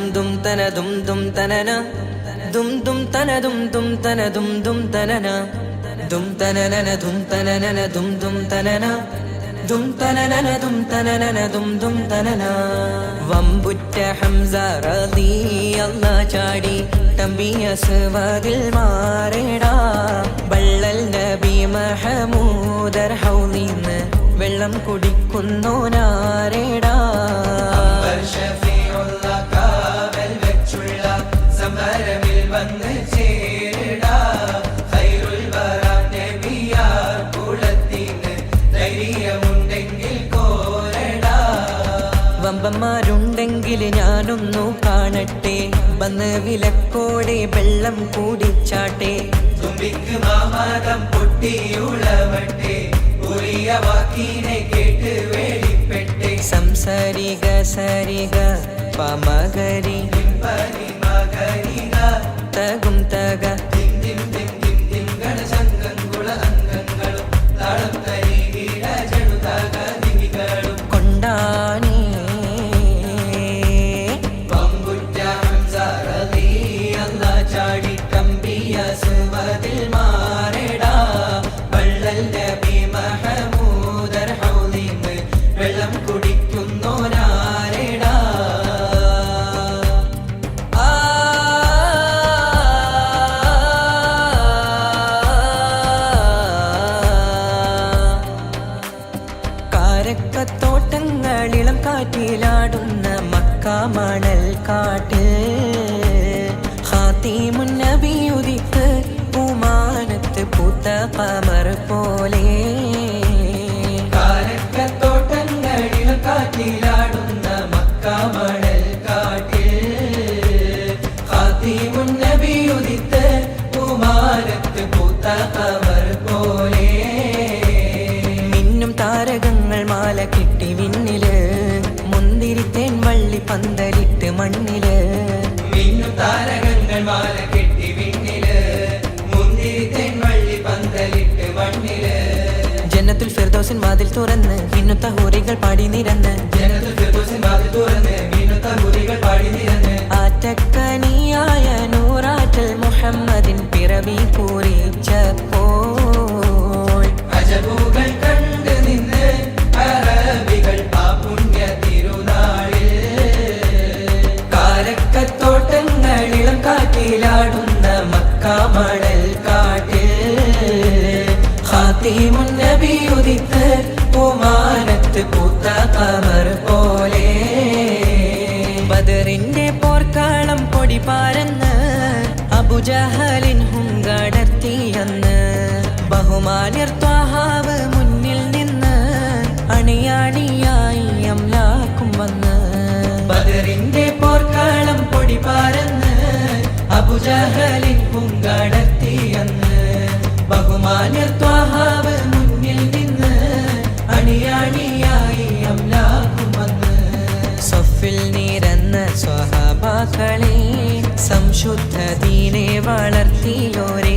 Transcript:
dum tana dum tanana dum tana dum tana dum tanana dum tanana dum tanana dum tanana dum tanana dum tanana dum tanana വമ്പുറ്റ Hamza റളിയല്ലാഹു ചാടി തമ്പിയ സവദിൽ മാറേടാ ബള്ളൽ നബി മഹമൂദർ ഹൗലിന്ന് വെള്ളം കുടിക്കുന്നോനാരേടാ വമ്പന്മാരുണ്ടെങ്കിൽ ഞാനൊന്നു കാണട്ടെ വന്ന് വിലക്കോടെ വെള്ളം കൂടിച്ചാട്ടെ തുമ്പിക്ക് മാമാദം പൊട്ടിയുളവട്ടെ ഉറിയ വാക്കിനെ കേട്ട് വേളിപ്പെട്ടെ സംസാരിക സരിക പമകരി തകും തക കൊണ്ടാണി വെള്ളം കുടിക്കുന്നോനാരേടാ കാരക്കത്തോട്ടങ്ങളിളം കാറ്റിലാടുന്ന മക്ക മണൽ കാട്ടിൽ ഖാതിമുൻ നബി ഉദിത്ത് പൂമാനത്ത് പൂത്ത ഖമർ പോലെ കാറ്റിലാടുന്ന മക്ക മണൽ കാട്ടിൽ ഖാതിമുൻ നബി ഉദിത്ത് പൂമാനത്ത് പൂത്ത ഖമർ പോലെ മിന്നും താരകങ്ങൾ മാല കെട്ടി വിണ്ണില് മുന്തിരിത്തേൻ വള്ളി പന്തലിട്ട് മണ്ണില് മിന്നും താരകങ്ങൾ മാല കെട്ടി വിണ്ണില് മുന്തിരിത്തേൻ വള്ളി പന്തലിട്ട് മണ്ണില് ജന്നത്തുൽ ഫിർദൗസിൻ വാതിൽ തുറന്ന് മിന്നുത്ത ഹൂറികൾ പാടി നിരന്ന് ജന്നത്തുൽ ഫിർദൗസിൻ വാതിൽ തുറന്ന് മിന്നുത്ത ഹൂറികൾ പാടി നിരന്ന് ആറ്റക്കനിയായ നൂറാറ്റൽ മുഹമ്മദിൻ പിറവി കുറിച്ചപ്പോൾ അജബുകൾ കണ്ട് നിന്ന് അറബികൾ ആ പുണ്യ തിരുനാളിൽ കാരക്കത്തോട്ടങ്ങളിളം കാറ്റിലാടുന്ന മക്ക മണൽ കാട്ടിൽ ഖാതിമുൻ നബി ഉദിത്ത് പൂമാനത്ത് പൂത്ത ഖമർ പോലെ ബദറിന്റെ പോർക്കാളം പൊടി പാരന്ന് അബുജഹലിൻ ഹുങ്കടത്തിയെന്ന് ബഹുമാന്യർ ത്വാഹാവ് മുന്നിൽ നിന്ന് അണിയാണിയായി അംലാക്കും വന്ന് ബദറിന്റെ പോർക്കാളം പൊടി പാരന്ന് അബുജഹലിൻ ഹുങ്കടത്തിയെന്ന് ബഹുമാന്യർ ത്വാഹാവ് മുന്നിൽ നിന്ന് അണിയാണിയായി അംലാക്കും വന്ന് സഫിൽ നിരന്ന സ്വഹാബാക്കളെ സംശുദ്ധ ദീനെ വളർത്തിയോരേ